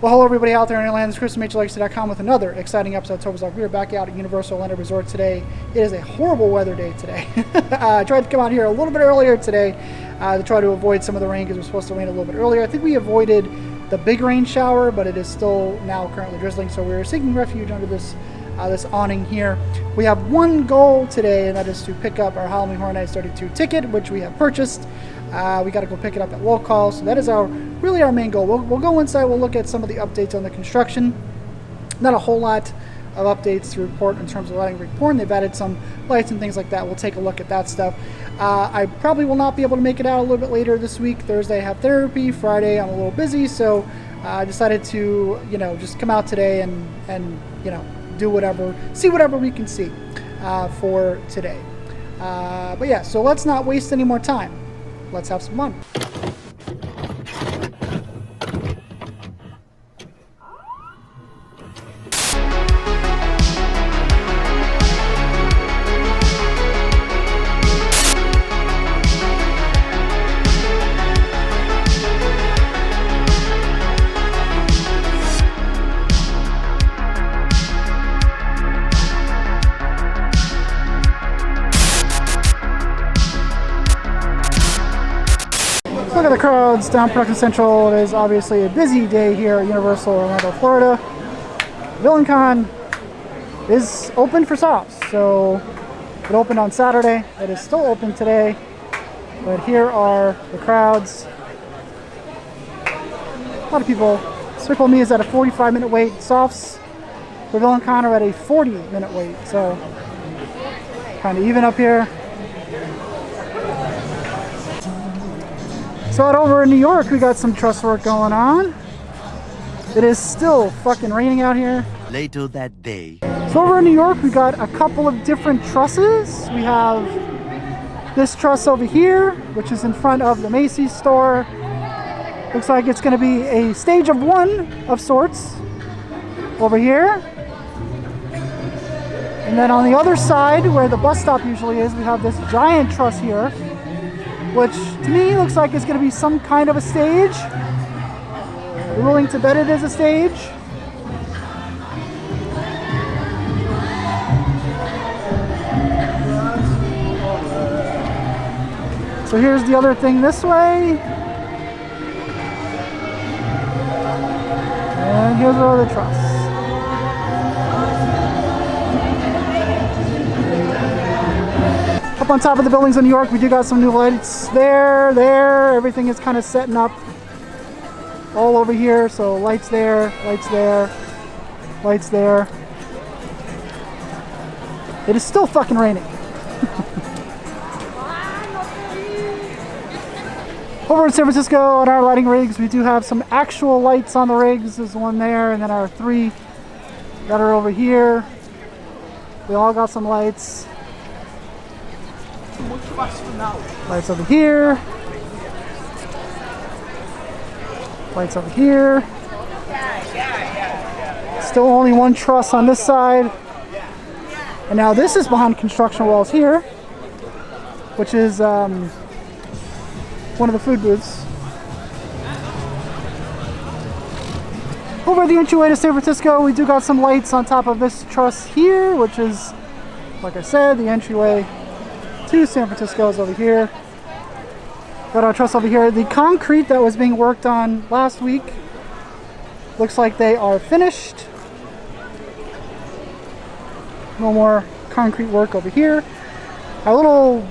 Well, hello everybody out there in Atlanta. This is Chris from HHN.com with another exciting episode of Topher's Vlog. We are back out at Universal Orlando Resort today. It is a horrible weather day today. I tried to come out here a little bit earlier today to try to avoid some of the rain because it was supposed to rain a little bit earlier. I think we avoided the big rain shower, but it is still now currently drizzling, so we're seeking refuge under this this awning here. We have one goal today, and that is to pick up our Halloween Horror Nights 32 ticket, which we have purchased. We got to go pick it up at roll call, so that is really our main goal. We'll go inside, we'll look at some of the updates on the construction. Not a whole lot of updates to report in terms of lighting report. They've added some lights and things like that. We'll take a look at that stuff. I probably will not be able to make it out a little bit later this week. Thursday I have therapy. Friday I'm a little busy, so I decided to, just come out today and do whatever, see whatever we can see for today. But yeah, so let's not waste any more time. Let's have some fun. Look at the crowds down Production Central. It is obviously a busy day here at Universal Orlando, Florida. VillainCon is open for softs, so it opened on Saturday. It is still open today, but here are the crowds. A lot of people. Despicable Me is at a 45-minute wait. Softs for VillainCon are at a 40-minute wait, so kind of even up here. So over in New York, we got some truss work going on. It is still fucking raining out here. Later that day. So over in New York, we got a couple of different trusses. We have this truss over here, which is in front of the Macy's store. Looks like it's going to be a stage of one of sorts over here. And then on the other side, where the bus stop usually is, we have this giant truss here, which to me looks like it's going to be some kind of a stage. We're willing to bet it is a stage. So here's the other thing this way. And here's our other truss. Up on top of the buildings in New York, we do got some new lights there. Everything is kind of setting up all over here. So lights there, lights there, lights there. It is still fucking raining. Over in San Francisco on our lighting rigs, we do have some actual lights on the rigs. There's one there, and then our three that are over here. We all got some lights. Lights over here. Lights over here. Still only one truss on this side. And now this is behind construction walls here, which is one of the food booths. Over at the entryway to San Francisco, we do got some lights on top of this truss here, which is, like I said, the entryway to San Francisco is over here. Got our truss over here. The concrete that was being worked on last week looks like they are finished. No more concrete work over here. Our little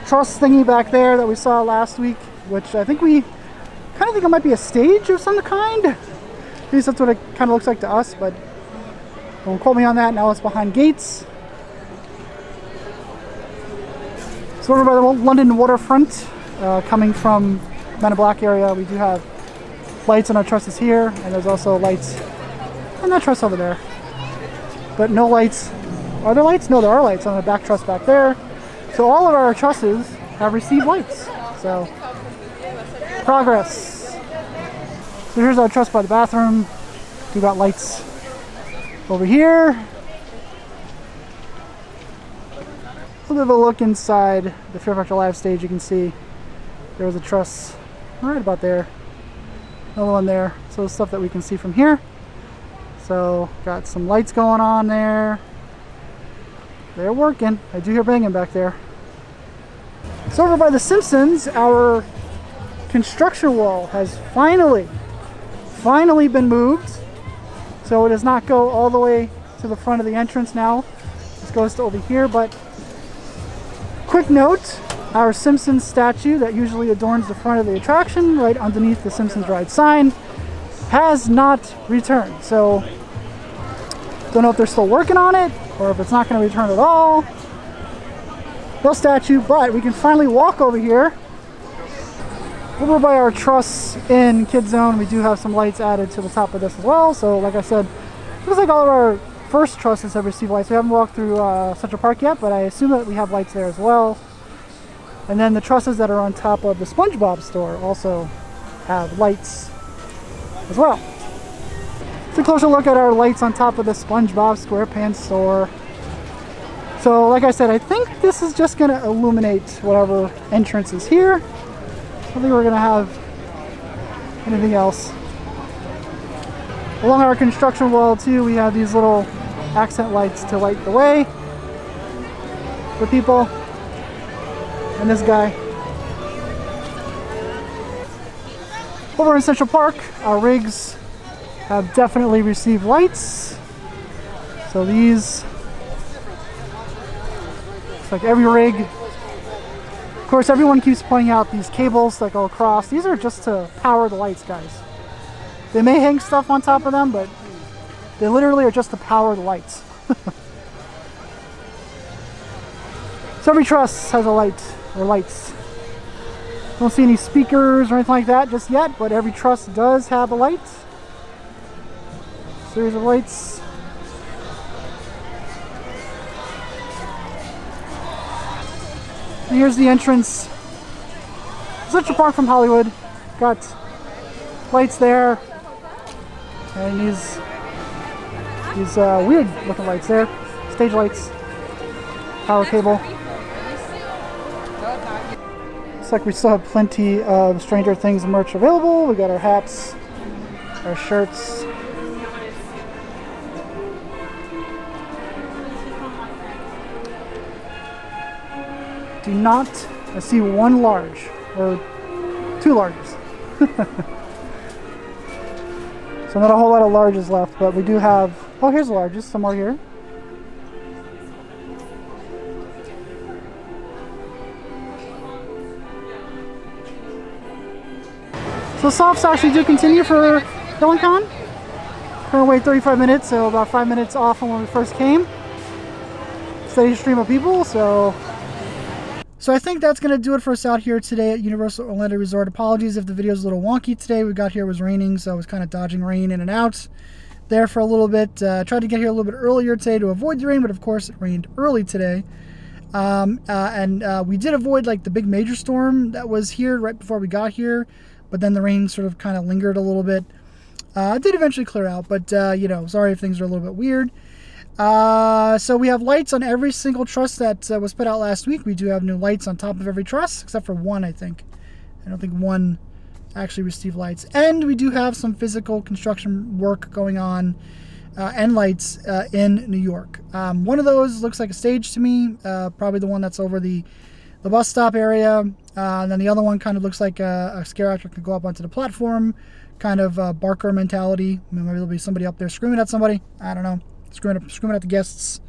truss thingy back there that we saw last week, which I think we kind of think it might be a stage of some kind. At least that's what it kind of looks like to us, but don't quote me on that. Now it's behind gates. So over by the London waterfront, coming from Men in Black area, we do have lights on our trusses here, and there's also lights on that truss over there. But no lights. Are there lights? No, there are lights on the back truss back there. So all of our trusses have received lights. So progress. So here's our truss by the bathroom. We got lights over here. A little bit of a look inside the Fear Factor Live stage. You can see there was a truss right about there. Another one there. So the stuff that we can see from here. So got some lights going on there. They're working. I do hear banging back there. So over by the Simpsons, our construction wall has finally been moved. So it does not go all the way to the front of the entrance now. This goes to over here, but quick note, our Simpsons statue that usually adorns the front of the attraction right underneath the Simpsons Ride sign has not returned. So don't know if they're still working on it or if it's not going to return at all. No statue, but we can finally walk over here. Over by our Truss in Kids Zone, we do have some lights added to the top of this as well. So like I said, it looks like all of our first Trusses have received lights. We haven't walked through Central Park yet, but I assume that we have lights there as well. And then the Trusses that are on top of the SpongeBob store also have lights as well. It's a closer look at our lights on top of the SpongeBob SquarePants store. So like I said, I think this is just going to illuminate whatever entrance is here. I don't think we're going to have anything else. Along our construction wall too, we have these little accent lights to light the way for people. And this guy. Over in Central Park, our rigs have definitely received lights. So these, it's like every rig. Of course, everyone keeps pointing out these cables that go across. These are just to power the lights, guys. They may hang stuff on top of them, but they literally are just to power the lights. So every truss has a light, or lights. Don't see any speakers or anything like that just yet, but every truss does have a light. Series of lights. And here's the entrance. Central Park from Hollywood. Got lights there. And these weird looking lights there. Stage lights. Power cable. Looks like we still have plenty of Stranger Things merch available. We got our hats, our shirts. Do not, I see one large, or two larges. So not a whole lot of larges left, but we do have, oh, here's the largest, some more here. So softs actually do continue for BillingCon. We're gonna wait 35 minutes, so about 5 minutes off from when we first came. Steady stream of people, so I think that's going to do it for us out here today at Universal Orlando Resort. Apologies if the video is a little wonky today. We got here, it was raining, so I was kind of dodging rain in and out there for a little bit. Tried to get here a little bit earlier today to avoid the rain, but of course it rained early today. We did avoid like the big major storm that was here right before we got here, but then the rain sort of kind of lingered a little bit. It did eventually clear out, but you know, sorry if things are a little bit weird. So we have lights on every single truss that was put out last week. We do have new lights on top of every truss, except for one, I think. I don't think one actually received lights. And we do have some physical construction work going on and lights in New York. One of those looks like a stage to me, probably the one that's over the bus stop area. And then the other one kind of looks like a scare actor could go up onto the platform, kind of Barker mentality. Maybe there'll be somebody up there screaming at somebody. I don't know. Screaming at the guests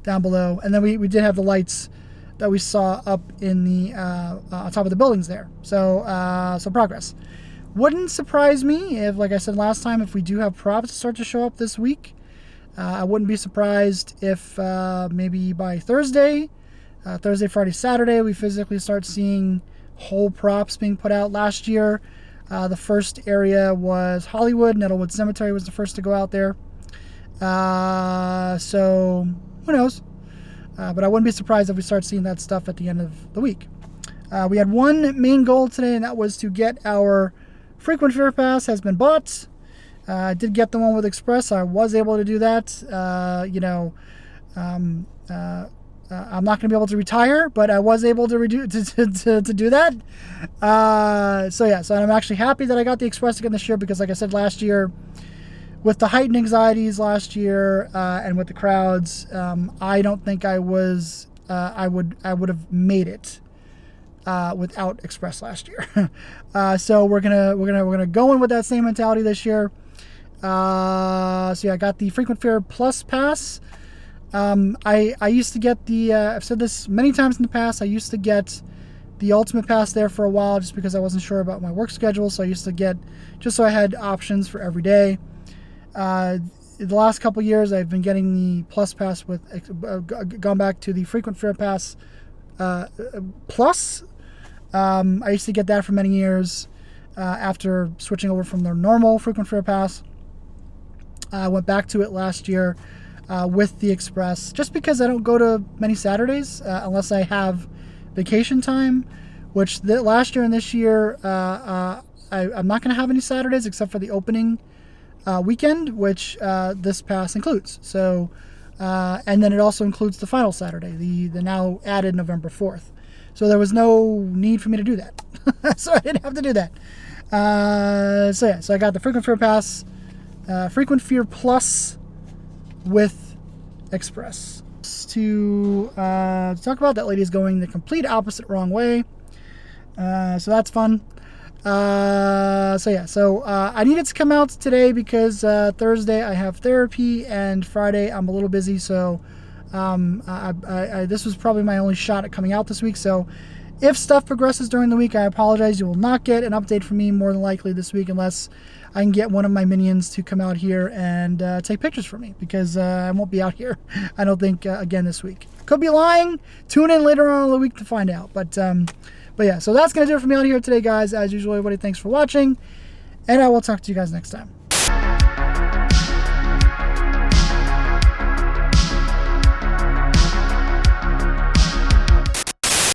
down below. And then we did have the lights that we saw up in the on top of the buildings there. So progress. Wouldn't surprise me if, like I said last time, if we do have props start to show up this week. I wouldn't be surprised if maybe by Thursday, Friday, Saturday, we physically start seeing whole props being put out. Last year, the first area was Hollywood. Nettlewood Cemetery was the first to go out there. So who knows? But I wouldn't be surprised if we start seeing that stuff at the end of the week. We had one main goal today, and that was to get our frequent fare pass has been bought. I did get the one with Express. I was able to do that. I'm not going to be able to retire, but I was able to do that. So I'm actually happy that I got the Express again this year because, like I said last year, with the heightened anxieties last year and with the crowds, I don't think I would have made it without Express last year. So we're gonna go in with that same mentality this year. So yeah, I got the Frequent Flyer Plus Pass. I used to get the, I've said this many times in the past, I used to get the Ultimate Pass there for a while just because I wasn't sure about my work schedule. So I used to get, just so I had options for every day. The last couple years I've been getting the Plus Pass with, gone back to the Frequent Flyer Pass Plus. I used to get that for many years after switching over from their normal Frequent Flyer Pass. I went back to it last year with the Express, just because I don't go to many Saturdays unless I have vacation time, which last year and this year I'm not going to have any Saturdays except for the opening weekend, which this pass includes. So, and then it also includes the final Saturday, the now added November 4th. So there was no need for me to do that. So I didn't have to do that. So I got the Frequent Flyer Pass, Frequent Flyer Plus with Express. To talk about, that lady is going the complete opposite wrong way. So that's fun. So I needed to come out today because Thursday I have therapy and Friday I'm a little busy. So this was probably my only shot at coming out this week. So if stuff progresses during the week, I apologize. You will not get an update from me more than likely this week unless I can get one of my minions to come out here and take pictures for me, because I won't be out here, I don't think, again this week. Could be lying. Tune in later on in the week to find out. But yeah, so that's going to do it for me out here today, guys. As usual, everybody, thanks for watching, and I will talk to you guys next time.